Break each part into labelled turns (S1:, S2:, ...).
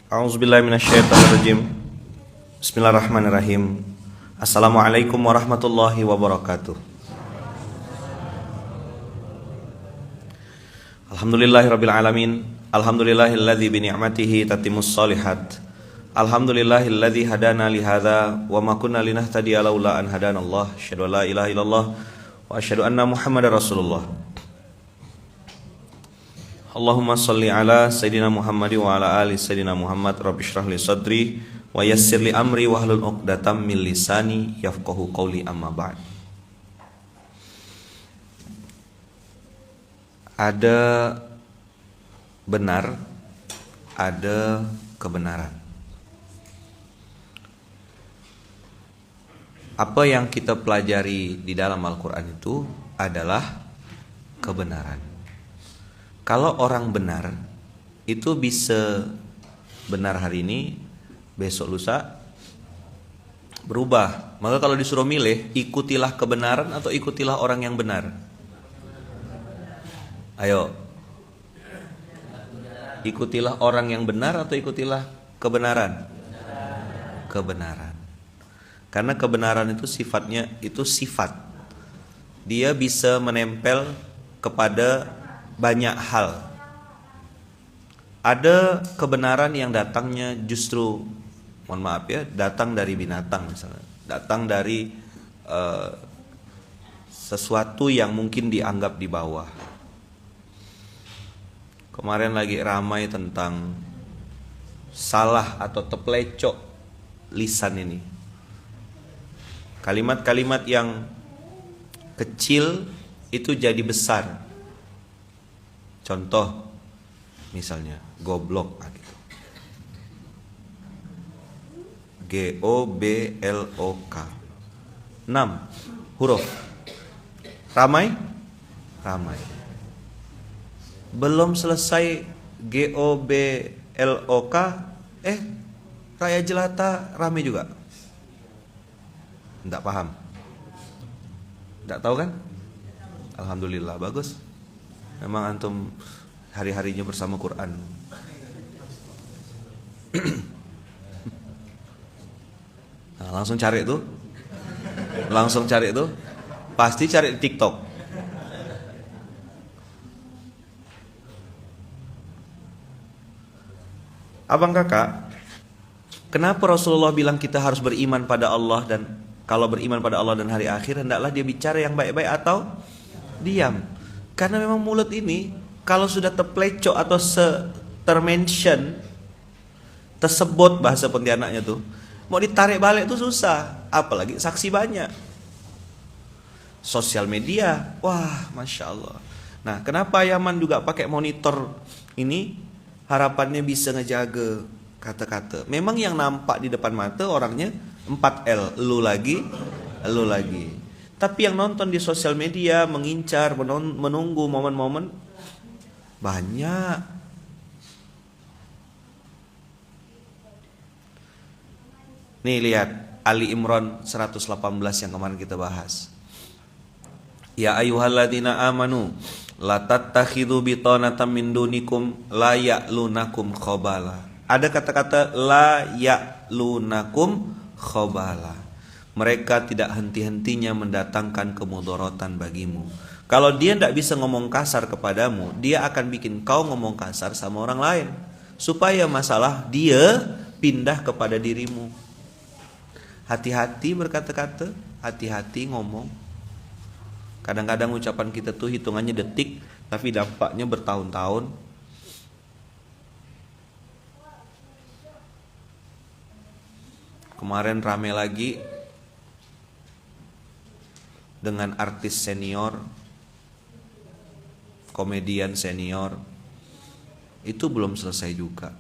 S1: A'udzubillahi minasyaitonirrajim. Bismillahirrahmanirrahim. Assalamualaikum warahmatullahi wabarakatuh. Alhamdulillahirabbil alamin. Alhamdulillahilladzi bi ni'matihi tatimmus shalihat. Alhamdulillahilladzi hadana li hadza wa ma kunna linahtadiya laula an hadanallah. Asyhadu an la ilaha illallah wa asyhadu anna Muhammadar Rasulullah. Allahumma salli ala Sayyidina Muhammad wa ala ali Sayyidina Muhammad. Rabbi shrah li sadri wa yassir li amri wahlul 'uqdatam min lisani yafqahu qawli, amma ba'd. Ada benar, ada kebenaran. Apa yang kita pelajari di dalam Al-Quran itu adalah kebenaran. Kalau orang benar itu bisa benar hari ini, besok lusa berubah. Maka kalau disuruh milih, ikutilah kebenaran atau ikutilah orang yang benar? Ayo, ikutilah orang yang benar atau ikutilah kebenaran? Kebenaran. Karena kebenaran itu sifatnya itu sifat. Dia bisa menempel kepada banyak hal. Ada kebenaran yang datangnya justru, mohon maaf ya, datang dari binatang misalnya, datang dari sesuatu yang mungkin dianggap di bawah. Kemarin lagi ramai tentang salah atau teplecok lisan ini. Kalimat-kalimat yang kecil itu jadi besar. Contoh misalnya goblok gitu. G-O-B-L-O-K 6 huruf. Ramai? Ramai. Belum selesai G-O-B-L-O-K, Raya Jelata ramai juga. Enggak paham? Enggak tahu kan? Alhamdulillah, bagus. Memang antum hari-harinya bersama Quran. Nah, langsung cari itu. Pasti cari di TikTok. Abang kakak, kenapa Rasulullah bilang kita harus beriman pada Allah, dan kalau beriman pada Allah dan hari akhir, hendaklah dia bicara yang baik-baik atau diam? Karena memang mulut ini kalau sudah terplecok atau termention, tersebut bahasa Pontianaknya tuh, mau ditarik balik tuh susah. Apalagi saksi banyak. Sosial media, wah Masya Allah. Nah, kenapa Yaman juga pakai monitor ini? Harapannya bisa ngejaga kata-kata. Memang yang nampak di depan mata orangnya 4L, lu lagi. Tapi yang nonton di sosial media, mengincar, menunggu momen-momen banyak. Nih lihat Ali Imran 118 yang kemarin kita bahas. Ya ayyuhalladzina amanu la tattakhidhu bitanatan min dunikum la ya'lunakum khabala. Ada kata-kata la ya'lunakum khabala. Mereka tidak henti-hentinya mendatangkan kemudaratan bagimu. Kalau dia tidak bisa ngomong kasar kepadamu, dia akan bikin kau ngomong kasar sama orang lain, supaya masalah dia pindah kepada dirimu. Hati-hati berkata-kata, hati-hati ngomong. Kadang-kadang ucapan kita tuh hitungannya detik, tapi dampaknya bertahun-tahun. Kemarin rame lagi dengan artis senior, komedian senior, itu belum selesai juga.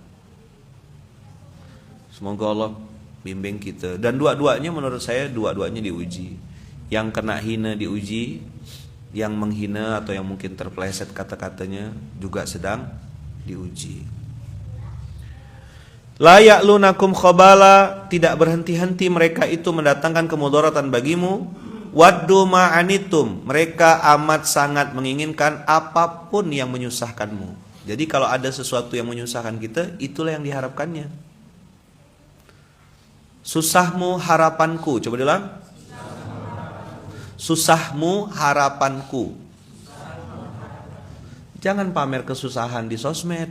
S1: Semoga Allah bimbing kita. Dan dua-duanya menurut saya dua-duanya diuji. Yang kena hina diuji, yang menghina atau yang mungkin terpeleset kata-katanya juga sedang diuji. La ya'lunakum khabala, tidak berhenti-henti mereka itu mendatangkan kemudaratan bagimu. Waddu ma'anitum, mereka amat sangat menginginkan apapun yang menyusahkanmu. Jadi kalau ada sesuatu yang menyusahkan kita, itulah yang diharapkannya. Susahmu harapanku. Coba diulang. Susahmu harapanku. Jangan pamer kesusahan di sosmed,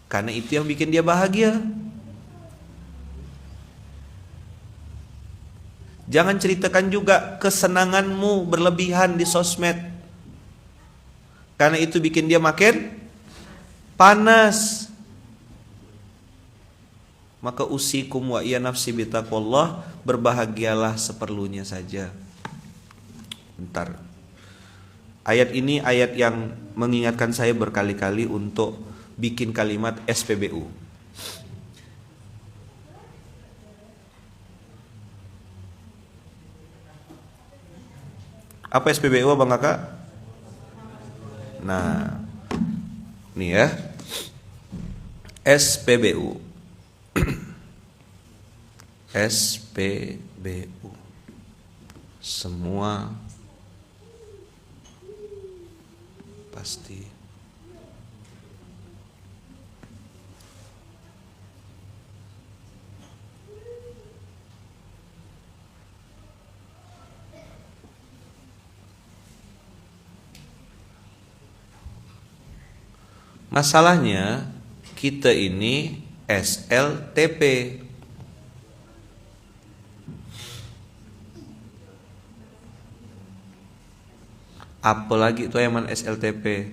S1: karena itu yang bikin dia bahagia. Jangan ceritakan juga kesenanganmu berlebihan di sosmed, karena itu bikin dia makin panas. Maka usikum wa iya nafsi bitaqwallah, berbahagialah seperlunya saja. Bentar. Ayat ini ayat yang mengingatkan saya berkali-kali untuk bikin kalimat SPBU. Apa SPBU Bang Kakak? Nah, nih ya. SPBU. SPBU. Semua pasti masalahnya kita ini SLTP. Apalagi itu yang SLTP.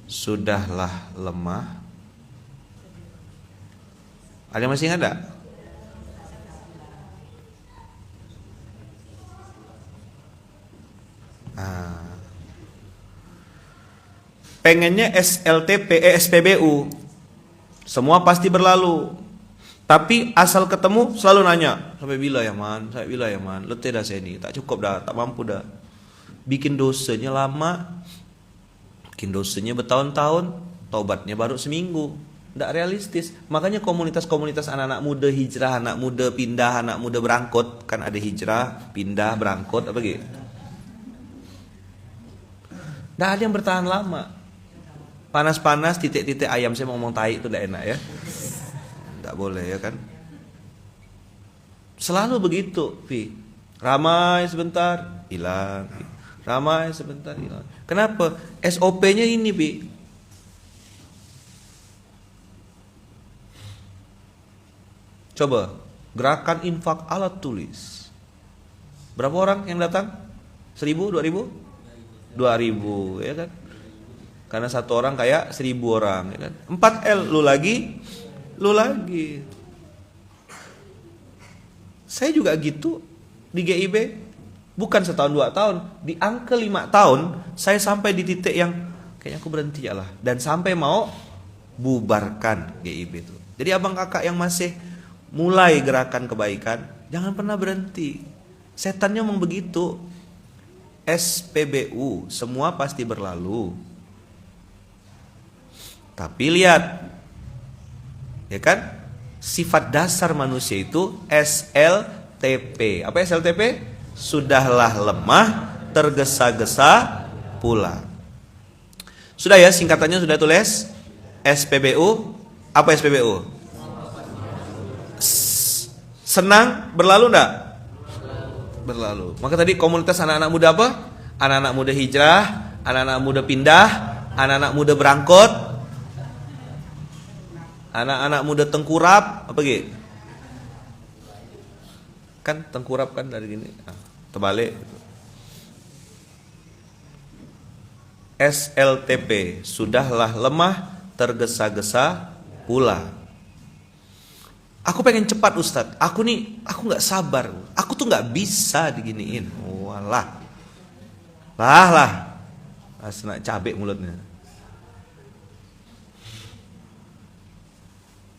S1: Sudahlah lemah. Ada yang masih ingat enggak? Pengennya SLTP, SPBU, semua pasti berlalu. Tapi asal ketemu selalu nanya, sampai bila ya man, sampai bila ya man, letih dah saya ini, tak cukup dah, tak mampu dah. Bikin dosanya lama, bikin dosanya bertahun-tahun, taubatnya baru seminggu. Tidak realistis. Makanya komunitas-komunitas anak-anak muda hijrah, anak muda pindah, anak muda berangkut, kan ada hijrah, pindah, berangkut, apa gitu. Tidak ada yang bertahan lama. Panas-panas, titik-titik ayam, saya mau ngomong tai itu tidak enak ya. Tidak boleh ya kan. Selalu begitu, Pi. Ramai sebentar, hilang. Ramai sebentar, hilang. Kenapa? SOP-nya ini, Pi. Coba, gerakan infak alat tulis. Berapa orang yang datang? 1000, 2000? 2000, ya kan? Karena satu orang kayak 1000 orang, ya kan? 4L, lu lagi. Saya juga gitu di GIB. Bukan setahun 2 tahun, di angka 5 tahun saya sampai di titik yang kayaknya aku berhenti ya lah, dan sampai mau bubarkan GIB itu. Jadi abang kakak yang masih mulai gerakan kebaikan, jangan pernah berhenti. Setannya memang begitu. SPBU, semua pasti berlalu. Tapi lihat, ya kan? Sifat dasar manusia itu SLTP. Apa SLTP? Sudahlah lemah, tergesa-gesa pula. Sudah ya, singkatannya sudah tulis. SPBU. Apa SPBU? Senang berlalu enggak? Berlalu. Maka tadi komunitas anak-anak muda apa? Anak-anak muda hijrah, anak-anak muda pindah, anak-anak muda berangkut, anak-anak muda tengkurap, apa gitu? Kan tengkurap kan dari gini, terbalik. SLTP, sudahlah lemah, tergesa-gesa pula. Aku pengen cepat Ustadz. Aku nggak sabar. Aku tuh nggak bisa diginiin. Walah, lah, asna cabai mulutnya.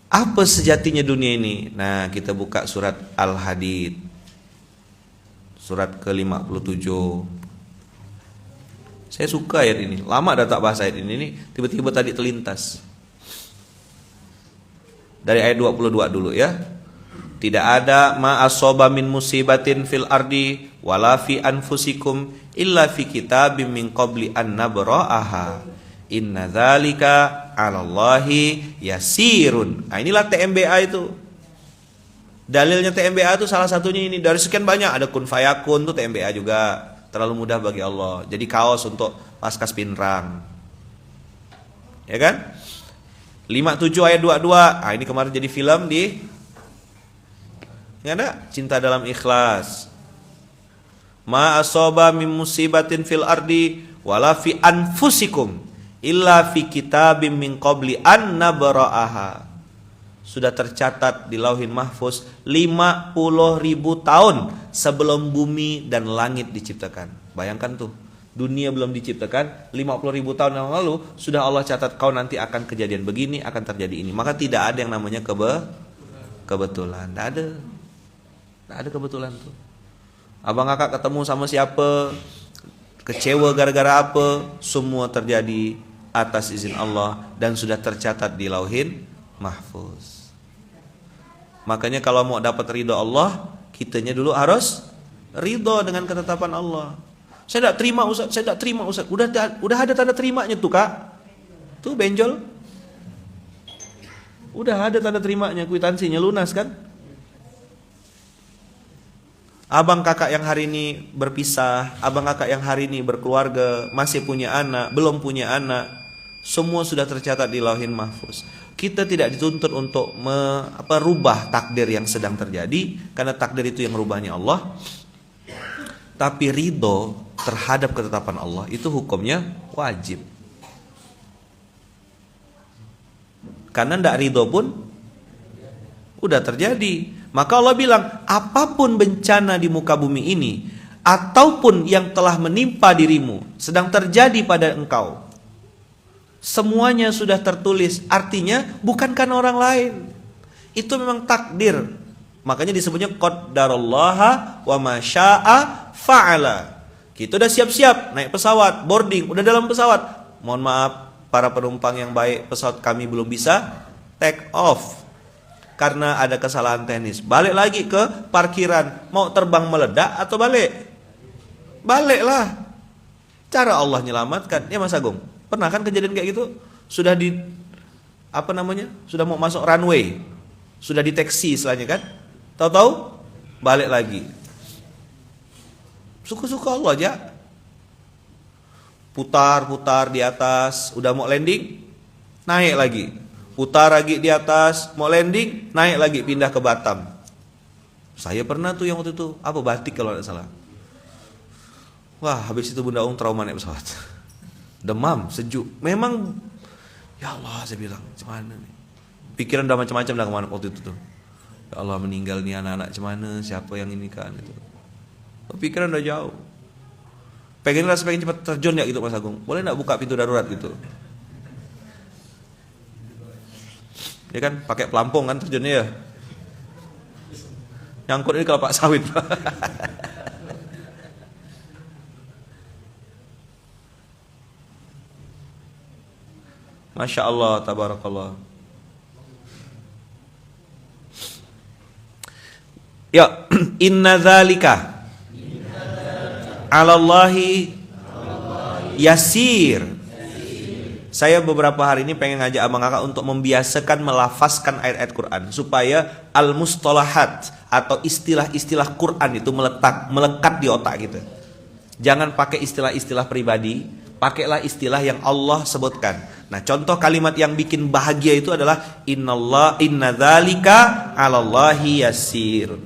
S1: Apa sejatinya dunia ini? Nah, kita buka surat Al-Hadid, surat ke-57. Saya suka ayat ini. Lama dah tak bahas ayat ini. Tiba-tiba tadi terlintas. Dari ayat 22 dulu ya. Tidak ada ma asoba min musibatin fil ardi wala fi anfusikum illa fi kitabim min qabli an nabra'aha. Inna dzalika 'alallahi yasirun. Nah, inilah TMBA itu. Dalilnya TMBA itu salah satunya ini. Dari sekian banyak ada kun fayakun tuh TMBA juga. Terlalu mudah bagi Allah. Jadi kaos untuk paskas pinrang. Ya kan? 57 ayat 22. Ah, ini kemarin jadi film di enggak ada? Cinta dalam Ikhlas. Ma asaba min musibatin fil ardi wala fi anfusikum illa fi kitabim min qabli an nabra'aha. Sudah tercatat di Lauhin Mahfuz 50.000 tahun sebelum bumi dan langit diciptakan. Bayangkan tuh, dunia belum diciptakan, 50.000 tahun yang lalu sudah Allah catat kau nanti akan kejadian begini, akan terjadi ini. Maka tidak ada yang namanya kebetulan. Tidak ada kebetulan tuh. Abang kakak ketemu sama siapa, kecewa gara-gara apa, semua terjadi atas izin Allah dan sudah tercatat di Lauhin Mahfuz. Makanya kalau mau dapat ridho Allah, kitanya dulu harus ridho dengan ketetapan Allah. Saya tidak terima Ustaz. Udah ada tanda terimanya tuh Kak. Tuh benjol. Udah ada tanda terimanya, kwitansinya lunas kan? Abang kakak yang hari ini berpisah, abang kakak yang hari ini berkeluarga, masih punya anak, belum punya anak, semua sudah tercatat di Lauhin Mahfuz. Kita tidak dituntut untuk merubah takdir yang sedang terjadi, karena takdir itu yang rubahnya Allah. Tapi ridho terhadap ketetapan Allah itu hukumnya wajib. Karena tidak ridho pun udah terjadi. Maka Allah bilang, apapun bencana di muka bumi ini, ataupun yang telah menimpa dirimu, sedang terjadi pada engkau, semuanya sudah tertulis. Artinya bukan karena orang lain, itu memang takdir. Makanya disebutnya qaddarallaha wa ma syaa fa'ala. Kita udah siap-siap naik pesawat, boarding, udah dalam pesawat. Mohon maaf para penumpang yang baik, pesawat kami belum bisa take off karena ada kesalahan teknis. Balik lagi ke parkiran. Mau terbang meledak atau balik? Baliklah. Cara Allah menyelamatkan. Ya Mas Agung, pernah kan kejadian kayak gitu? Sudah sudah mau masuk runway, sudah deteksi istilahnya kan? Tahu-tahu balik lagi. Suka-suka Allah aja. Putar-putar di atas, udah mau landing, naik lagi. Putar lagi di atas, mau landing, naik lagi, pindah ke Batam. Saya pernah tuh yang waktu itu, Batik kalau tidak salah. Wah, habis itu Bunda trauma naik pesawat. Demam, sejuk. Memang, ya Allah saya bilang, gimana nih? Pikiran udah macam-macam dah kemana waktu itu tuh. Ya Allah, meninggal nih anak-anak gimana, siapa yang ini kan itu. Pikiran udah jauh. Pengen cepat terjun ya gitu Mas Agung. Boleh enggak buka pintu darurat gitu? Ya kan pakai pelampung kan terjunnya ya. Nyangkut ini kelapa sawit. Masya Allah, tabarakallah. Ya, inna dzalika 'alallahi yasir. Saya beberapa hari ini pengen ngajak abang kakak untuk membiasakan melafazkan ayat-ayat Quran supaya al-mustalahat atau istilah-istilah Quran itu melekat di otak kita. Jangan pakai istilah-istilah pribadi, pakailah istilah yang Allah sebutkan. Nah, contoh kalimat yang bikin bahagia itu adalah inna dzalika 'alallahi yasir.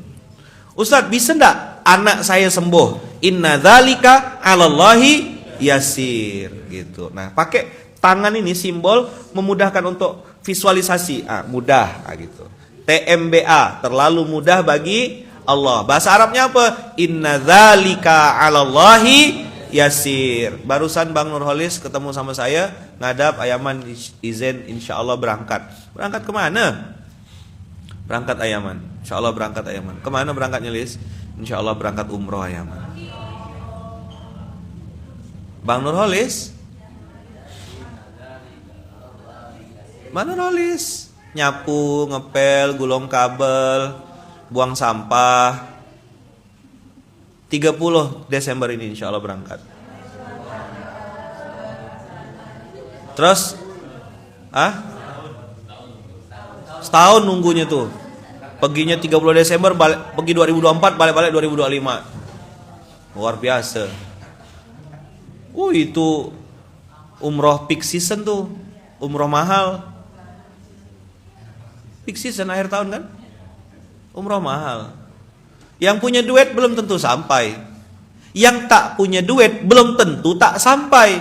S1: Ustaz, bisa enggak anak saya sembuh? Inna dzalika 'alallahi yasir gitu. Nah, pakai tangan ini simbol memudahkan untuk visualisasi. Mudah gitu. TMBA, terlalu mudah bagi Allah. Bahasa Arabnya apa? Inna dzalika 'alallahi yasir. Barusan Bang Nurholis ketemu sama saya, ngadap Ayaman izin insyaallah berangkat. Berangkat kemana? Berangkat Ayaman. Insyaallah berangkat Ayaman. Kemana berangkatnya Lis? Insyaallah berangkat umroh Ayaman. Bang Nurholis? Bang Nurholis? Nyapu, ngepel, gulung kabel, buang sampah. 30 Desember ini insya Allah berangkat. Terus setahun nunggunya tuh. Perginya 30 Desember, pergi 2024, balik-balik 2025. Luar biasa. Itu umroh peak season tuh. Umroh mahal. Peak season akhir tahun kan? Umroh mahal. Yang punya duit belum tentu sampai. Yang tak punya duit belum tentu tak sampai.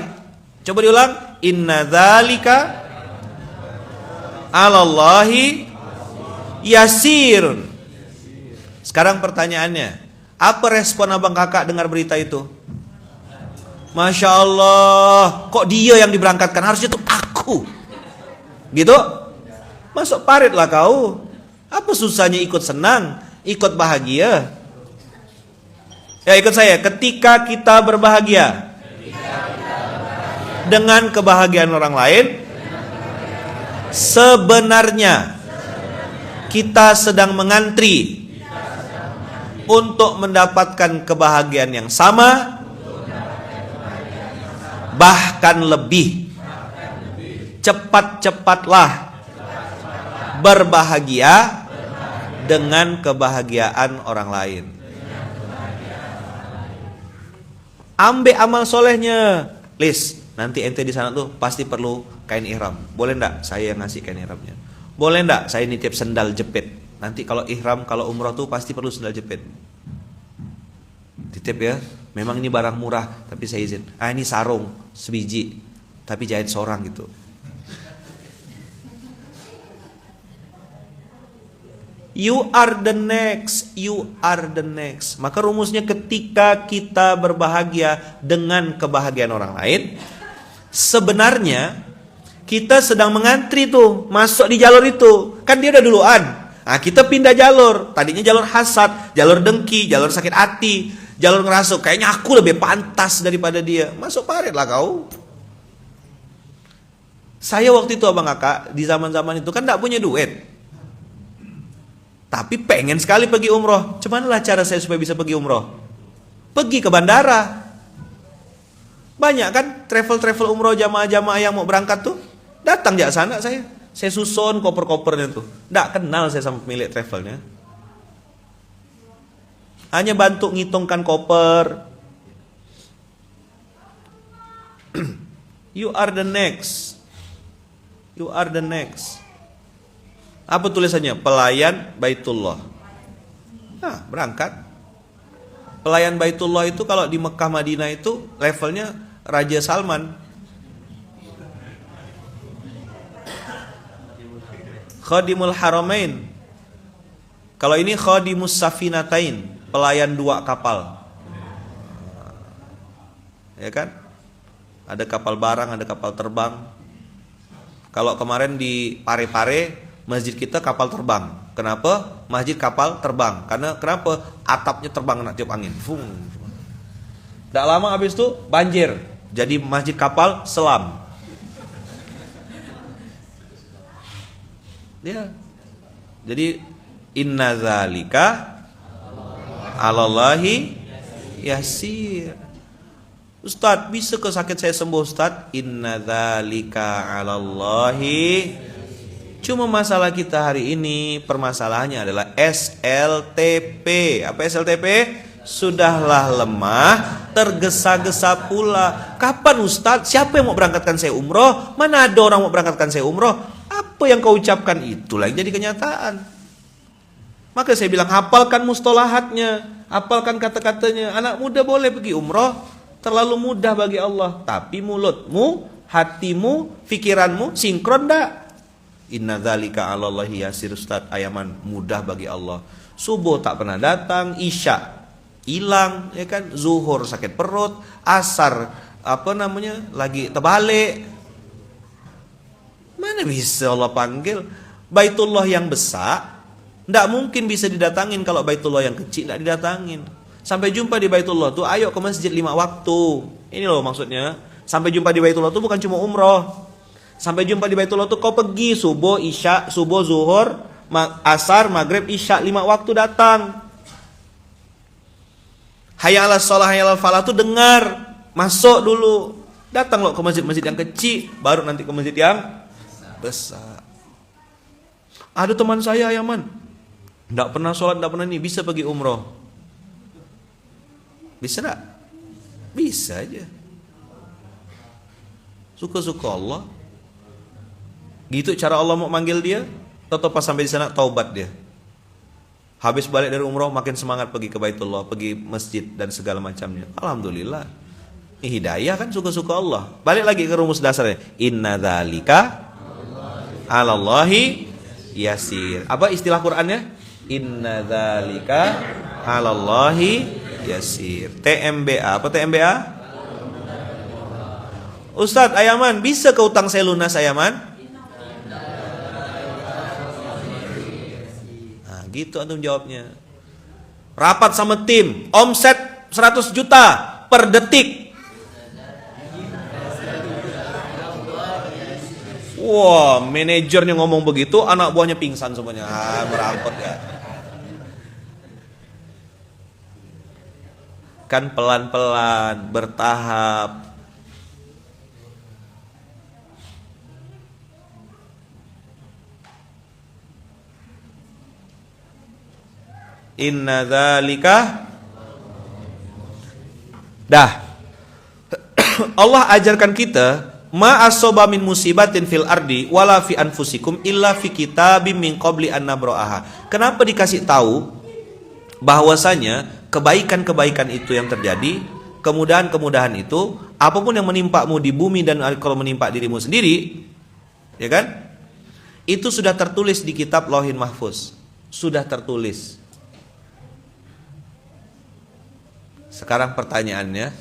S1: Coba diulang. Inna dzalika 'alallahi yasir. Sekarang pertanyaannya, apa respon abang kakak dengar berita itu? Masya Allah, kok dia yang diberangkatkan, harusnya tuh aku. Gitu? Masuk parit lah kau. Apa susahnya ikut senang, ikut bahagia? Ya ikut saya, ketika kita berbahagia dengan kebahagiaan orang lain, sebenarnya kita sedang mengantri untuk mendapatkan kebahagiaan yang sama, bahkan lebih. Cepat-cepatlah berbahagia dengan kebahagiaan orang lain. Ambil amal solehnya. Lis, nanti ente di sana tuh pasti perlu kain ihram. Boleh ndak saya yang ngasih kain ihramnya? Boleh ndak saya nitip sendal jepit? Nanti kalau ihram, kalau umroh tuh pasti perlu sendal jepit. Titip ya. Memang ini barang murah, tapi saya izin. Ini sarung sebiji, tapi jahit seorang gitu. You are the next, you are the next. Maka rumusnya ketika kita berbahagia dengan kebahagiaan orang lain, sebenarnya kita sedang mengantri tuh masuk di jalur itu. Kan dia udah duluan. Nah, kita pindah jalur. Tadinya jalur hasad, jalur dengki, jalur sakit hati, jalur ngerasuk. Kayaknya aku lebih pantas daripada dia. Masuk parit lah kau. Saya waktu itu abang kakak di zaman-zaman itu kan gak punya duit, tapi pengen sekali pergi umroh. Cuman lah cara saya supaya bisa pergi umroh? Pergi ke bandara. Banyak kan travel umroh jamaah-jamaah yang mau berangkat tuh datang di sana saya. Saya susun koper-kopernya tuh. Nggak kenal saya sama pemilik travelnya. Hanya bantu ngitungkan koper. You are the next. You are the next. Apa tulisannya? Pelayan Baitullah. Nah, berangkat. Pelayan Baitullah itu kalau di Mekah Madinah itu levelnya Raja Salman. Khadimul Haramain. Kalau ini Khadimus Safinatain, pelayan 2 kapal. Ya kan? Ada kapal barang, ada kapal terbang. Kalau kemarin di Pare-Pare, masjid kita kapal terbang. Kenapa? Masjid kapal terbang. Karena kenapa? Atapnya terbang nak tiup angin. Tidak lama habis itu banjir. Jadi masjid kapal selam. Ya. Jadi inna dzalika 'alallahi yasir. Ustaz, bisa ke sakit saya sembuh Ustaz? Inna dzalika 'alallahi. Cuma masalah kita hari ini, permasalahannya adalah SLTP. Apa SLTP? Sudahlah lemah, tergesa-gesa pula. Kapan Ustadz? Siapa yang mau berangkatkan saya umroh? Mana ada orang mau berangkatkan saya umroh? Apa yang kau ucapkan itulah yang jadi kenyataan. Maka saya bilang, hafalkan mustolahatnya, hafalkan kata-katanya. Anak muda boleh pergi umroh, terlalu mudah bagi Allah. Tapi mulutmu, hatimu, pikiranmu sinkron dak? Inna dzalika 'alallahi yasir. Ustaz, ayaman mudah bagi Allah. Subuh tak pernah datang, isya hilang, ya kan? Zuhur sakit perut, asar lagi terbalik. Mana bisa Allah panggil? Baitullah yang besar ndak mungkin bisa didatangin kalau Baitullah yang kecil ndak didatangin. Sampai jumpa di Baitullah tuh, ayo ke masjid 5 waktu. Ini loh maksudnya. Sampai jumpa di Baitullah tuh bukan cuma umroh. Sampai jumpa di Baitullah tuh kau pergi subuh, isya, subuh, zuhur, asar, maghrib, isya, 5 waktu datang. Hayya 'alas shalah, hayya 'alal falah tuh dengar, masuk dulu. Datang lo ke masjid-masjid yang kecil, baru nanti ke masjid yang besar. Ada teman saya Yaman, tidak pernah sholat, tidak pernah ini, bisa pergi umroh. Bisa tidak? Bisa aja. Suka-suka Allah. Gitu cara Allah mau manggil dia. Atau pas sampai di sana taubat dia. Habis balik dari umroh makin semangat pergi ke Baitullah, pergi masjid dan segala macamnya. Alhamdulillah. Ini hidayah kan, suka-suka Allah. Balik lagi ke rumus dasarnya. Inna dzalika 'alallahi yasir. Apa istilah Qur'annya? Inna dzalika 'alallahi yasir. TMBA. Apa TMBA? Ustadz Ayaman, bisa ke utang saya lunas Ayaman? Nah, gitu antum jawabnya. Rapat sama tim, omset 100 juta per detik. Wah, manajernya ngomong begitu, anak buahnya pingsan semuanya. Merangkut ya. Kan pelan-pelan, bertahap. Inna dzalika. Dah. Allah ajarkan kita, ma asoba min musibatin fil ardi wala fi anfusikum illa fi kitabim min qabli an nabra'aha. Kenapa dikasih tahu bahwasanya kebaikan-kebaikan itu yang terjadi, kemudahan-kemudahan itu, apapun yang menimpamu di bumi dan kalau menimpa dirimu sendiri, ya kan? Itu sudah tertulis di kitab Lauhin Mahfuz. Sudah tertulis. Sekarang pertanyaannya,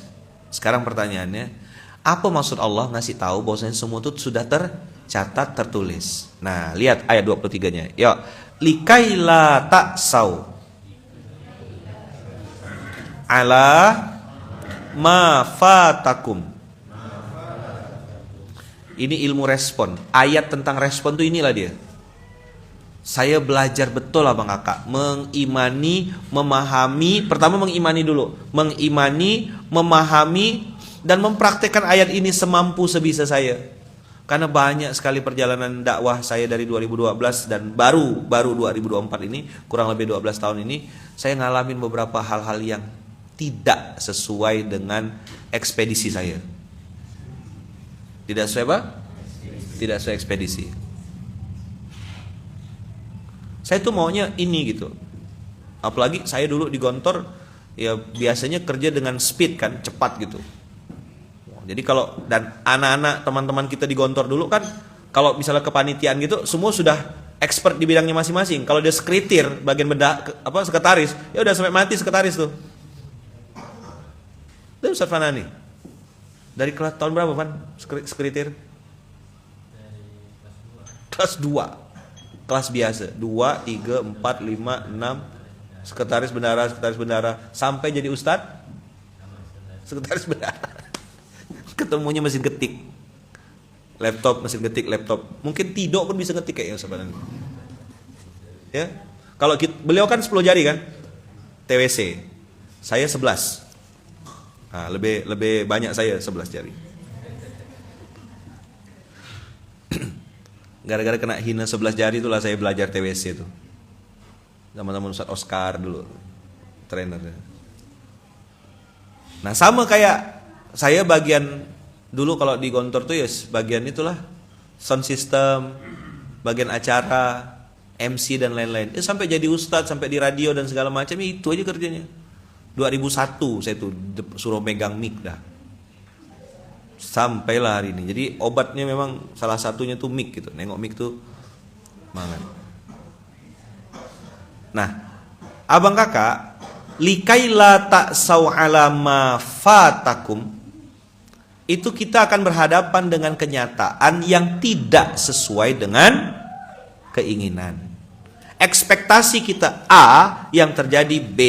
S1: apa maksud Allah ngasih tahu bahwasanya semua itu sudah tercatat, tertulis? Nah, lihat ayat 23-nya. Yuk, likaila ta'sau ala ma fatakum. Ini ilmu respon. Ayat tentang respon tuh inilah dia. Saya belajar betul abang kakak, mengimani, memahami. Pertama mengimani dulu, mengimani, memahami dan mempraktekkan ayat ini semampu sebisa saya. Karena banyak sekali perjalanan dakwah saya dari 2012 dan baru 2024 ini, kurang lebih 12 tahun ini, saya ngalamin beberapa hal-hal yang tidak sesuai dengan ekspedisi saya. Tidak sesuai apa? Tidak sesuai ekspedisi. Saya tuh maunya ini gitu. Apalagi saya dulu di Gontor, ya biasanya kerja dengan speed kan, cepat gitu. Jadi kalau, dan anak-anak teman-teman kita di Gontor dulu kan, kalau misalnya kepanitiaan gitu, semua sudah expert di bidangnya masing-masing. Kalau dia sekretir, bagian sekretaris, ya udah sampai mati sekretaris tuh. Itu Ustaz Fanani. Dari kelas tahun berapa Pan sekretir? Kelas 2. Kelas biasa 2, 3, 4, 5, 6. Sekretaris bendara sampai jadi ustadz. Sekretaris bendara. Ketemunya mesin ketik. Mesin ketik laptop. Mungkin Tido pun bisa ngetik kayaknya sebenarnya. Ya. Kalau beliau kan 10 jari kan? TWC. Saya 11. Nah, lebih banyak saya 11 jari. Gara-gara kena hina 11 jari itulah saya belajar TWC itu. Zaman-zaman Ustaz Oscar dulu trainernya. Nah, sama kayak saya bagian dulu kalau di Gontor tuh ya bagian itulah sound system, bagian acara, MC dan lain-lain. Sampai jadi ustadz, sampai di radio dan segala macam, itu aja kerjanya. 2001 saya tuh suruh megang mic dah. Sampailah hari ini. Jadi obatnya memang salah satunya tuh mic gitu. Nengok mic tuh mangan. Nah, abang kakak, likaila ta'sau ala ma fatakum, itu kita akan berhadapan dengan kenyataan yang tidak sesuai dengan keinginan. Ekspektasi kita A, yang terjadi B.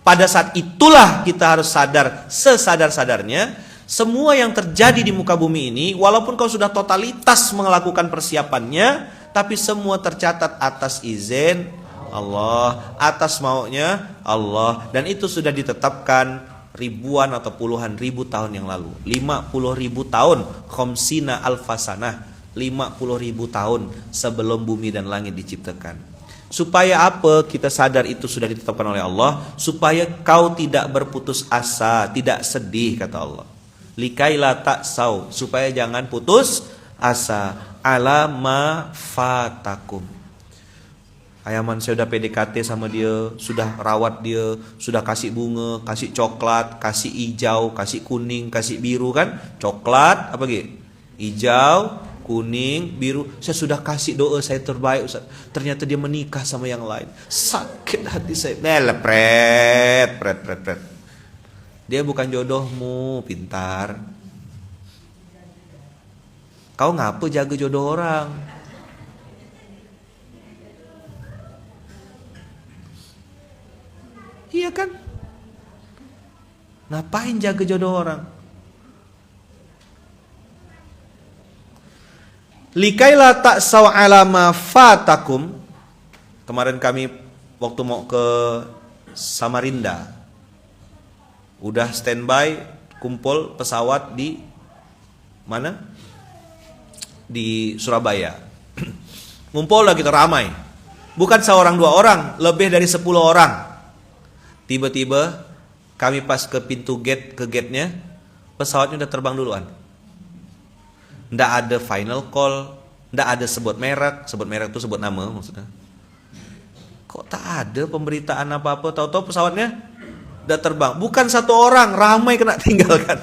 S1: Pada saat itulah kita harus sadar sesadar-sadarnya, semua yang terjadi di muka bumi ini, walaupun kau sudah totalitas melakukan persiapannya, tapi semua tercatat atas izin Allah, atas maunya Allah, dan itu sudah ditetapkan ribuan atau puluhan ribu tahun yang lalu. 50.000 tahun, khamsina alfasanah, 50.000 tahun sebelum bumi dan langit diciptakan. Supaya apa? Kita sadar itu sudah ditetapkan oleh Allah, supaya kau tidak berputus asa, tidak sedih, kata Allah. Likaila ta'sau, supaya jangan putus asa, ala ma fatakum. Ayaman saya udah PDKT sama dia, sudah rawat dia, sudah kasih bunga, kasih coklat, kasih hijau, kasih kuning, kasih biru kan? Coklat, apa gitu? Hijau, kuning, biru. Saya sudah kasih doa saya terbaik, Ustaz. Ternyata dia menikah sama yang lain. Sakit hati saya. Pret. Dia bukan jodohmu, pintar. Kau ngapa jaga jodoh orang? Iya kan? Ngapain jaga jodoh orang? Likaila ta'saw ala ma fatakum. Kemarin kami waktu mau ke Samarinda, udah standby, kumpul pesawat di mana? Di Surabaya. Ngumpul lah kita ramai. Bukan seorang dua orang, lebih dari 10 orang. Tiba-tiba kami pas ke pintu gate, ke gate-nya, pesawatnya udah terbang duluan. Nggak ada final call, nggak ada sebut merek itu sebut nama maksudnya. Kok tak ada pemberitaan apa-apa, tahu-tahu pesawatnya udah terbang. Bukan satu orang, ramai kena tinggalkan.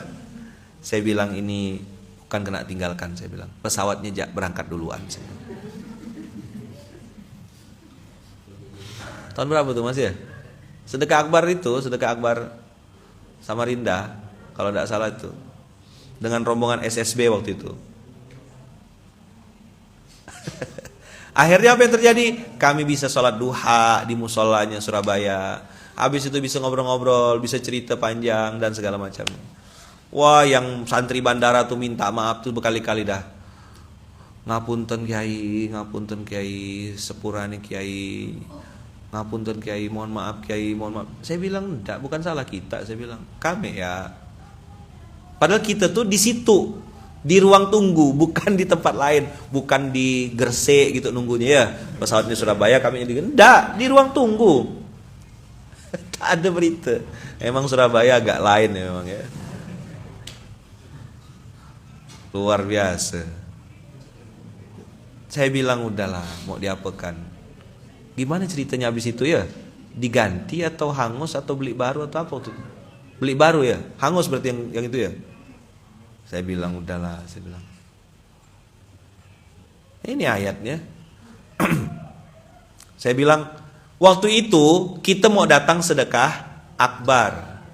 S1: Saya bilang ini bukan kena tinggalkan, saya bilang pesawatnya berangkat duluan. Tahun berapa tuh Mas ya? Sedekah akbar itu, sedekah akbar Samarinda, kalau tidak salah itu, dengan rombongan SSB waktu itu. Akhirnya apa yang terjadi? Kami bisa sholat duha di musolanya Surabaya. Habis itu bisa ngobrol-ngobrol, bisa cerita panjang dan segala macam. Wah, yang santri bandara tuh minta maaf tuh berkali-kali dah. Ngapunten Kiai, sepurane Kiai. Ngapunten Kiai, mohon maaf Kiai, mohon maaf. Saya bilang enggak, bukan salah kita, saya bilang. Kami ya. Padahal kita tuh di situ, di ruang tunggu, bukan di tempat lain, bukan di Gresik gitu nunggunya ya. Pesawatnya Surabaya, kami enggak, di ruang tunggu. Tak ada berita. Emang Surabaya agak lain ya memang ya. Luar biasa. Saya bilang udahlah, mau diapakan. Gimana ceritanya habis itu ya? Diganti atau hangus atau beli baru atau apa tuh? Beli baru ya? Hangus berarti yang itu ya? Saya bilang udahlah, saya bilang. Ini ayatnya. Saya bilang, waktu itu kita mau datang sedekah akbar.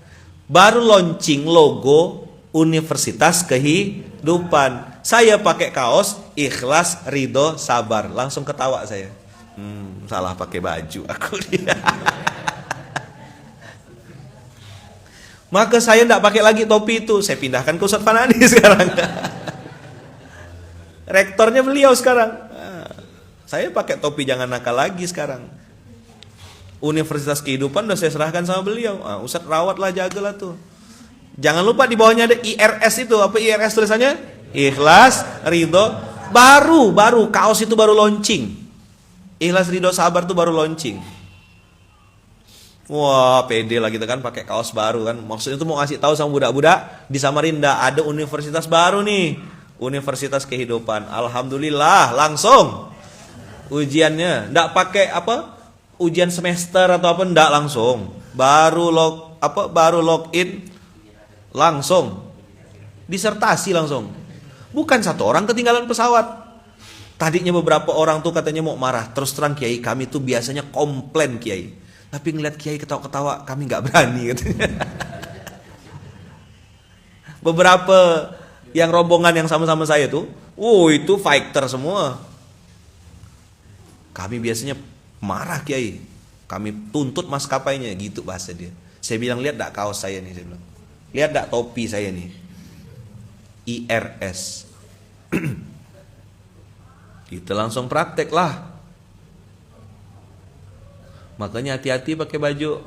S1: Baru launching logo Universitas Kehidupan. Saya pakai kaos ikhlas, ridho, sabar. Langsung ketawa saya. Salah pakai baju aku dia. Maka saya tidak pakai lagi topi itu. Saya pindahkan ke Ustaz Fanani sekarang. Rektornya beliau sekarang. Saya pakai topi jangan nakal lagi sekarang. Universitas Kehidupan udah saya serahkan sama beliau. Ustaz rawatlah, jagalah tuh. Jangan lupa di bawahnya ada IRS itu. Apa IRS tulisannya? Ikhlas, ridho. Baru kaos itu baru launching. Ikhlas, ridho, sabar tuh baru launching. Wah, pede lah kita kan pakai kaos baru kan. Maksudnya tuh mau ngasih tahu sama budak-budak di Samarinda ada universitas baru nih, Universitas Kehidupan. Alhamdulillah, langsung ujiannya ndak pakai apa? Ujian semester atau apa, ndak, langsung. Baru login langsung. Disertasi langsung. Bukan satu orang ketinggalan pesawat. Tadinya beberapa orang tuh katanya mau marah. Terus terang Kiai, kami tuh biasanya komplain Kiai. Tapi ngeliat Kiai ketawa-ketawa, kami gak berani katanya. Beberapa yang rombongan yang sama-sama saya tuh, itu fighter semua. Kami biasanya marah Kiai. Kami tuntut maskapainya, gitu bahasa dia. Saya bilang, lihat gak kaos saya nih, saya bilang. Lihat gak topi saya nih. IRS. Kita langsung praktek lah. Makanya hati-hati pakai baju.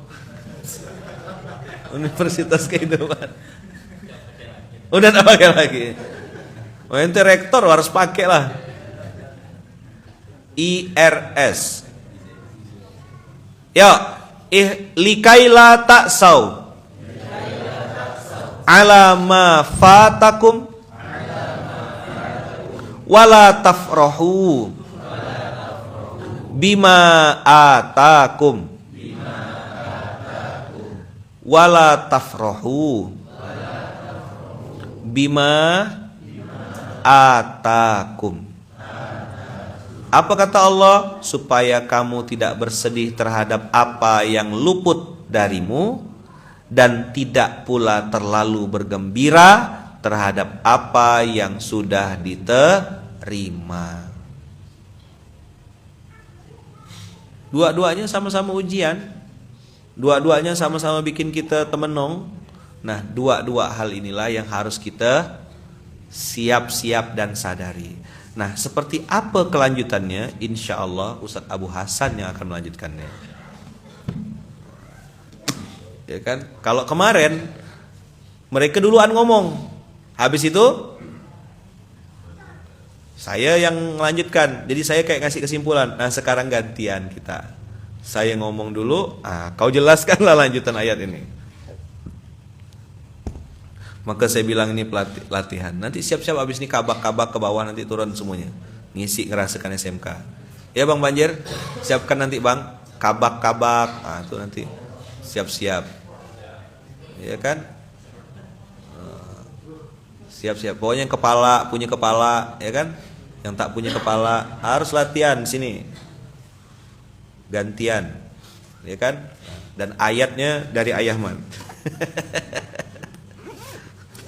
S1: Universitas Kehidupan. Udah tak pakai lagi. Oh, ente rektor harus pakai lah. IRS. Ya, likaila taksau ala ma fatakum wala tafrahu bima atakum wala tafrahu bima atakum. Apa kata Allah? Supaya kamu tidak bersedih terhadap apa yang luput darimu dan tidak pula terlalu bergembira terhadap apa yang sudah diterima. Dua-duanya sama-sama ujian. Dua-duanya sama-sama bikin kita temenong. Nah, dua-dua hal inilah yang harus kita siap-siap dan sadari. Nah, seperti apa kelanjutannya? Insya Allah Ustadz Abu Hasan yang akan melanjutkannya. Ya kan? Kalau kemarin mereka duluan ngomong, habis itu saya yang melanjutkan. Jadi saya kayak ngasih kesimpulan. Nah, sekarang gantian kita. Saya ngomong dulu, kau jelaskanlah lanjutan ayat ini. Maka saya bilang ini latihan. Nanti siap-siap habis ini kabak-kabak ke bawah, nanti turun semuanya. Ngisi ngerasakan SMK. Ya Bang Banjir, siapkan nanti Bang. Kabak-kabak. Itu nanti siap-siap. Ya kan? Siap-siap. Pokoknya yang kepala, punya kepala, ya kan? Yang tak punya kepala harus latihan sini. Gantian. Ya kan? Dan ayatnya dari Ayahman.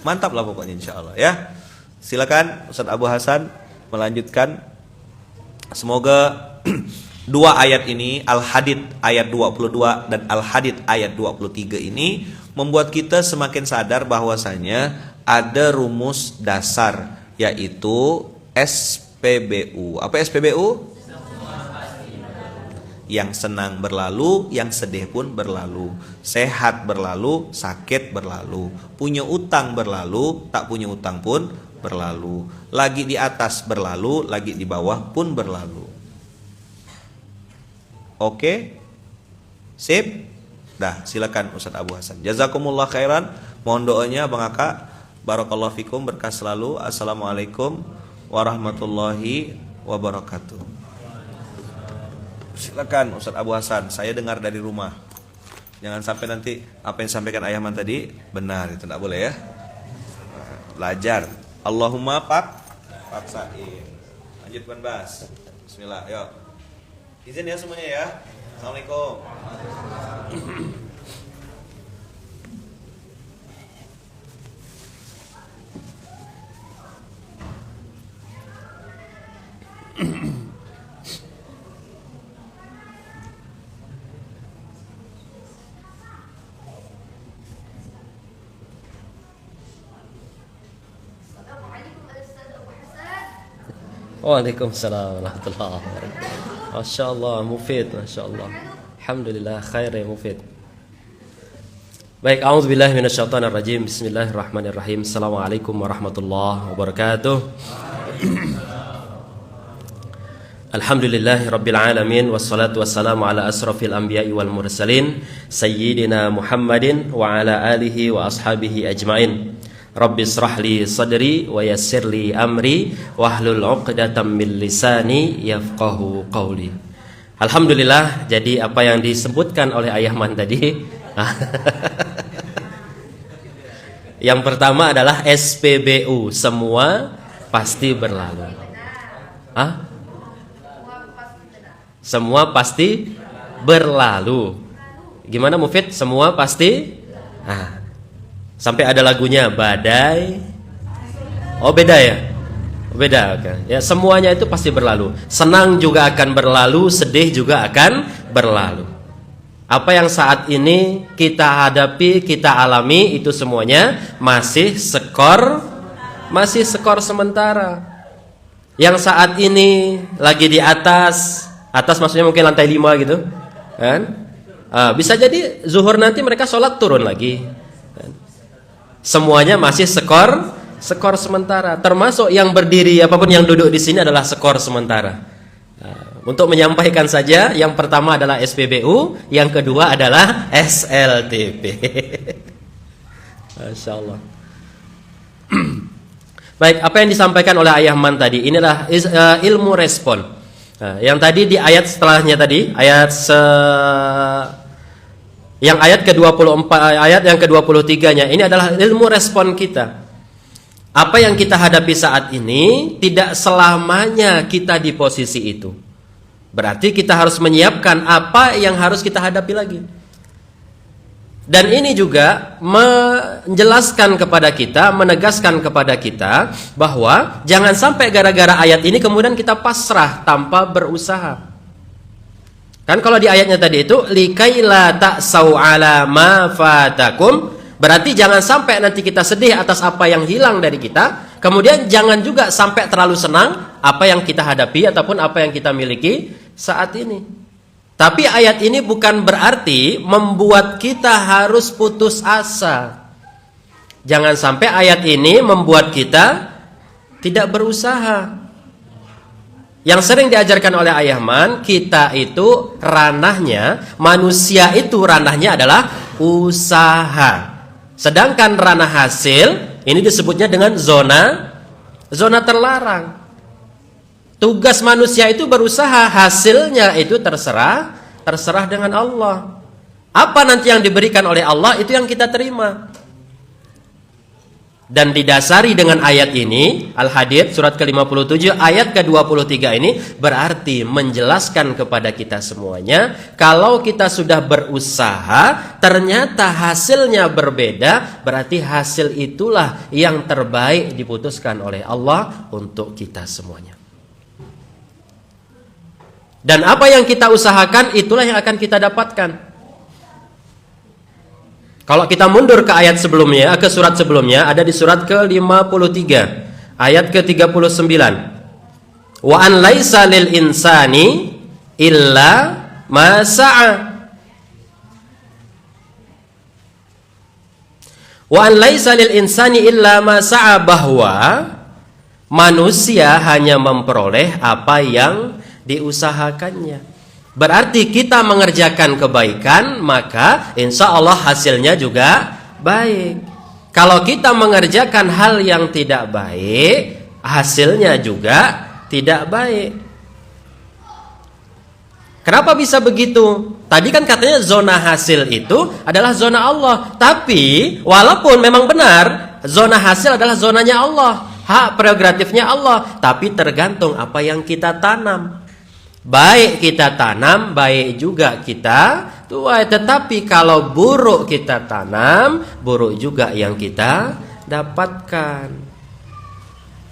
S1: Mantap lah pokoknya insya Allah ya. Silakan Ustadz Abu Hasan melanjutkan. Semoga dua ayat ini, Al-Hadid ayat 22 dan Al-Hadid ayat 23 ini membuat kita semakin sadar bahwasanya ada rumus dasar, yaitu SPBU. Apa SPBU? Yang senang berlalu, yang sedih pun berlalu. Sehat berlalu, sakit berlalu. Punya utang berlalu, tak punya utang pun berlalu. Lagi di atas berlalu, lagi di bawah pun berlalu. Oke? Sip? Dah, silakan Ustadz Abu Hasan. Jazakumullah khairan. Mohon doanya Bang Aka. Barakallahu fikum, berkah selalu. Assalamualaikum warahmatullahi wabarakatuh. Silakan Ustadz Abu Hasan, saya dengar dari rumah. Jangan sampai nanti apa yang disampaikan Ayahman tadi benar, itu tidak boleh ya. Belajar. Allahumma paksain. Lanjutkan Bas. Bismillah, yuk. Izin ya semuanya ya. Assalamualaikum.
S2: Waalaikumsalam warahmatullahi wabarakatuh. Masya Allah, mufid, Masya Allah. Alhamdulillah, khair ya mufid. Baik, a'udzubillahi minasyaitonirrajim. Bismillahirrahmanirrahim. Assalamualaikum warahmatullahi wabarakatuh. Alhamdulillahi rabbil alamin. Wassalatu wassalamu ala asrafil anbiya'i wal mursalin Sayyidina Muhammadin wa ala alihi wa ashabihi ajma'in. Rabbi israh li sadri wa yassir li amri wahlul 'uqdatam min lisani yafqahu qawli. Alhamdulillah, jadi apa yang disebutkan oleh Ayahman tadi yang pertama adalah SPBU, semua pasti berlalu. Semua pasti berlalu. Gimana Mufid? Semua pasti sampai ada lagunya badai. Oh beda ya? Beda kan? Ya, semuanya itu pasti berlalu. Senang juga akan berlalu, sedih juga akan berlalu. Apa yang saat ini kita hadapi, kita alami, itu semuanya masih skor sementara. Yang saat ini lagi di atas maksudnya mungkin lantai 5 gitu kan? Bisa jadi zuhur nanti mereka sholat turun lagi. Semuanya masih skor sementara. Termasuk yang berdiri apapun yang duduk di sini adalah skor sementara. Untuk menyampaikan saja, yang pertama adalah SPBU, yang kedua adalah SLTP. Masya Allah. Baik, apa yang disampaikan oleh Ayahman tadi, inilah ilmu respon. Yang tadi di ayat setelahnya tadi, yang ayat ke-24, ayat yang ke-23-nya, ini adalah ilmu respon kita. Apa yang kita hadapi saat ini tidak selamanya kita di posisi itu. Berarti kita harus menyiapkan apa yang harus kita hadapi lagi. Dan ini juga menjelaskan kepada kita, menegaskan kepada kita bahwa jangan sampai gara-gara ayat ini kemudian kita pasrah tanpa berusaha. Kan kalau di ayatnya tadi itu likaila ta'sau ala ma fatakum, berarti jangan sampai nanti kita sedih atas apa yang hilang dari kita. Kemudian jangan juga sampai terlalu senang apa yang kita hadapi ataupun apa yang kita miliki saat ini. Tapi ayat ini bukan berarti membuat kita harus putus asa. Jangan sampai ayat ini membuat kita tidak berusaha. Yang sering diajarkan oleh Ayahman, kita itu ranahnya, manusia itu ranahnya adalah usaha. Sedangkan ranah hasil ini disebutnya dengan zona terlarang. Tugas manusia itu berusaha, hasilnya itu terserah dengan Allah. Apa nanti yang diberikan oleh Allah itu yang kita terima. Dan didasari dengan ayat ini, Al-Hadid surat ke-57 ayat ke-23 ini berarti menjelaskan kepada kita semuanya, kalau kita sudah berusaha ternyata hasilnya berbeda, berarti hasil itulah yang terbaik diputuskan oleh Allah untuk kita semuanya. Dan apa yang kita usahakan itulah yang akan kita dapatkan. Kalau kita mundur ke ayat sebelumnya, ke surat sebelumnya, ada di surat ke-53 ayat ke-39. Wa an laisa lil insani illa ma sa'a. Wa an laisa lil insani illa ma sa'a, bahwa manusia hanya memperoleh apa yang diusahakannya. Berarti kita mengerjakan kebaikan, maka insya Allah hasilnya juga baik. Kalau kita mengerjakan hal yang tidak baik, hasilnya juga tidak baik. Kenapa bisa begitu? Tadi kan katanya zona hasil itu adalah zona Allah. Tapi walaupun memang benar zona hasil adalah zonanya Allah, hak prerogatifnya Allah, tapi tergantung apa yang kita tanam. Baik kita tanam, baik juga kita tuai. Tetapi kalau buruk kita tanam, buruk juga yang kita dapatkan.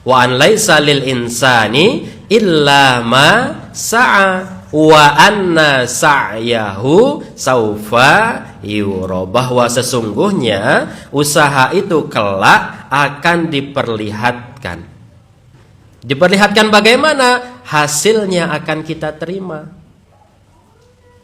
S2: Wa an laisa lil insani illa ma sa'a wa anna sa'yahu saufa yura, bahwa sesungguhnya usaha itu kelak akan diperlihatkan. Diperlihatkan bagaimana? Hasilnya akan kita terima.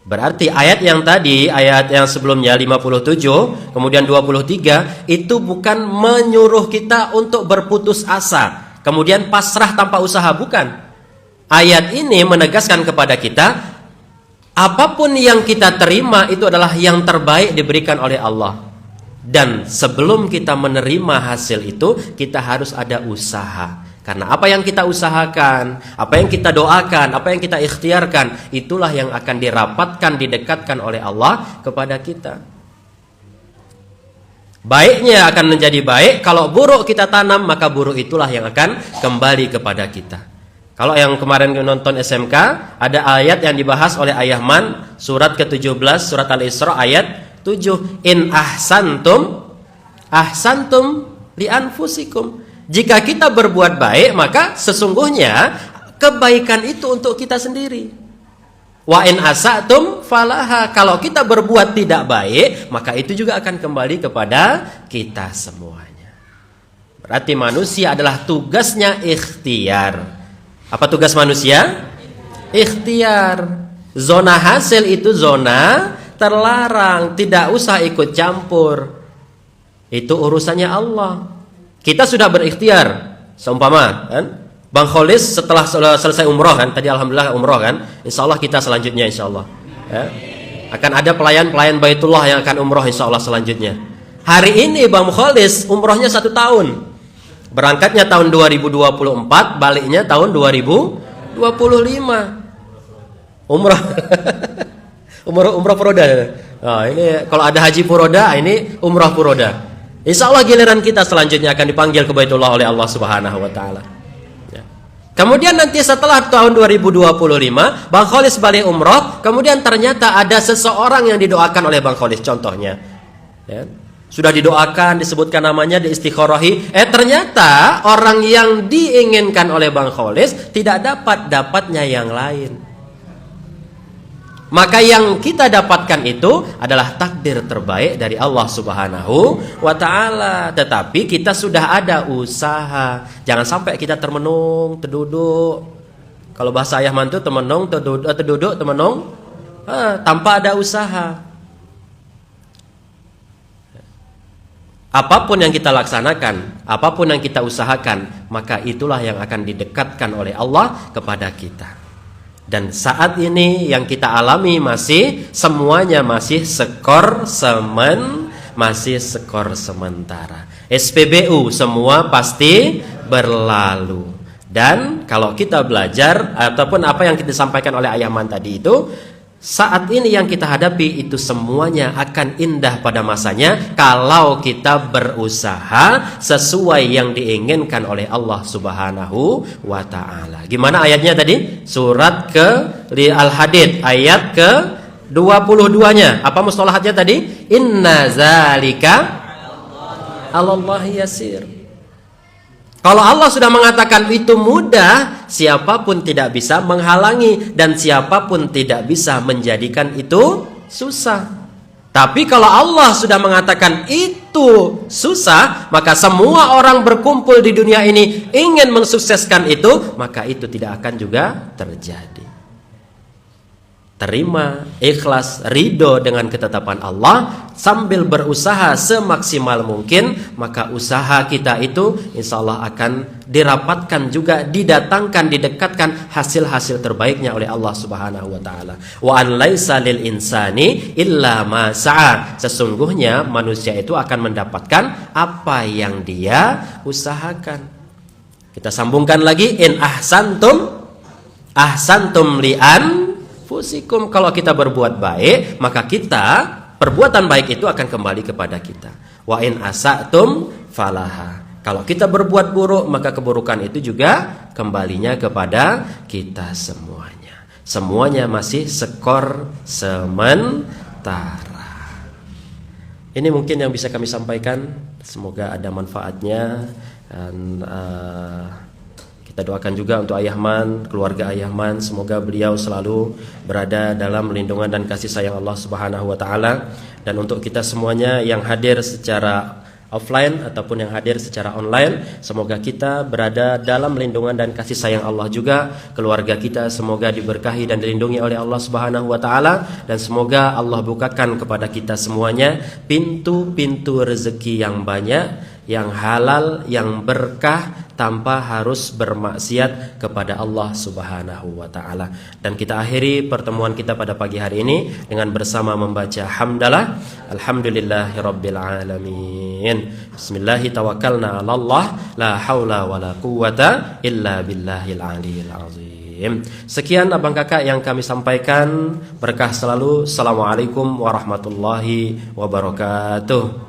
S2: Berarti ayat yang tadi, ayat yang sebelumnya 57, kemudian 23, itu bukan menyuruh kita untuk berputus asa, kemudian pasrah tanpa usaha, bukan. Ayat ini menegaskan kepada kita, apapun yang kita terima itu adalah yang terbaik diberikan oleh Allah. Dan sebelum kita menerima hasil itu, kita harus ada usaha. Karena apa yang kita usahakan, apa yang kita doakan, apa yang kita ikhtiarkan, itulah yang akan dirapatkan, didekatkan oleh Allah kepada kita. Baiknya akan menjadi baik, kalau buruk kita tanam, maka buruk itulah yang akan kembali kepada kita. Kalau yang kemarin nonton SMK, ada ayat yang dibahas oleh Ayahman, surat ke-17, surat Al-Isra ayat 7. In ahsantum, ahsantum li anfusikum. Jika kita berbuat baik, maka sesungguhnya kebaikan itu untuk kita sendiri. Wa in asatum falaha. Kalau kita berbuat tidak baik, maka itu juga akan kembali kepada kita semuanya. Berarti manusia adalah tugasnya ikhtiar. Apa tugas manusia? Ikhtiar. Zona hasil itu zona terlarang, tidak usah ikut campur. Itu urusannya Allah. Kita sudah berikhtiar. Seumpama kan, Bang Kholis setelah selesai umroh kan, tadi alhamdulillah umroh kan, insya Allah kita selanjutnya insya Allah ya. Akan ada pelayan Baitullah yang akan umroh insya Allah selanjutnya. Hari ini Bang Kholis umrohnya 1 tahun, berangkatnya tahun 2024, baliknya tahun 2025. Umroh umroh Furoda. Nah, ini kalau ada haji Furoda, ini umroh Furoda. Insya Allah giliran kita selanjutnya akan dipanggil ke Baitullah oleh Allah Subhanahu wa taala. Ya. Kemudian nanti setelah tahun 2025, Bang Kholis balik umroh, kemudian ternyata ada seseorang yang didoakan oleh Bang Kholis, contohnya. Ya. Sudah didoakan, disebutkan namanya, diistikharahi, ternyata orang yang diinginkan oleh Bang Kholis tidak dapatnya yang lain. Maka yang kita dapatkan itu adalah takdir terbaik dari Allah Subhanahu wa taala. Tetapi kita sudah ada usaha. Jangan sampai kita termenung, terduduk. Kalau bahasa ayah mantu termenung, terduduk, termenung, tanpa ada usaha. Apapun yang kita laksanakan, apapun yang kita usahakan, maka itulah yang akan didekatkan oleh Allah kepada kita. Dan saat ini yang kita alami semuanya masih skor sementara. SPBU semua pasti berlalu. Dan kalau kita belajar ataupun apa yang kita sampaikan oleh Ayah Man tadi itu, saat ini yang kita hadapi itu semuanya akan indah pada masanya kalau kita berusaha sesuai yang diinginkan oleh Allah Subhanahu wa taala. Gimana ayatnya tadi? Surat ke Al-Hadid ayat ke 22-nya. Apa mustalahatnya tadi? Inna zalika 'alallahi yasir. Kalau Allah sudah mengatakan itu mudah, siapapun tidak bisa menghalangi dan siapapun tidak bisa menjadikan itu susah. Tapi kalau Allah sudah mengatakan itu susah, maka semua orang berkumpul di dunia ini ingin mensukseskan itu, maka itu tidak akan juga terjadi. Terima, ikhlas, ridho dengan ketetapan Allah sambil berusaha semaksimal mungkin, maka usaha kita itu insya Allah akan dirapatkan juga, didatangkan, didekatkan hasil-hasil terbaiknya oleh Allah Subhanahu wa taala. Wa an laisa lil insani illa ma sa'a. Sesungguhnya manusia itu akan mendapatkan apa yang dia usahakan. Kita sambungkan lagi, in ahsantum li'an fusikum. Kalau kita berbuat baik, maka perbuatan baik itu akan kembali kepada kita. Wa in asa'tum falaha. Kalau kita berbuat buruk, maka keburukan itu juga kembalinya kepada kita semuanya. Semuanya masih skor sementara. Ini mungkin yang bisa kami sampaikan. Semoga ada manfaatnya. Dan kita doakan juga untuk Ayah Man, keluarga Ayah Man, semoga beliau selalu berada dalam lindungan dan kasih sayang Allah Subhanahu wa taala. Dan untuk kita semuanya yang hadir secara offline ataupun yang hadir secara online, semoga kita berada dalam lindungan dan kasih sayang Allah juga. Keluarga kita semoga diberkahi dan dilindungi oleh Allah Subhanahu wa taala, dan semoga Allah bukakan kepada kita semuanya pintu-pintu rezeki yang banyak, yang halal, yang berkah, tanpa harus bermaksiat kepada Allah Subhanahu wa taala. Dan kita akhiri pertemuan kita pada pagi hari ini dengan bersama membaca hamdalah. Alhamdulillahirabbil alamin. Bismillahi tawakkalna 'alallah, la haula wala quwata illa billahil aliyil azim. Sekian abang kakak yang kami sampaikan, berkah selalu. Assalamualaikum warahmatullahi wabarakatuh.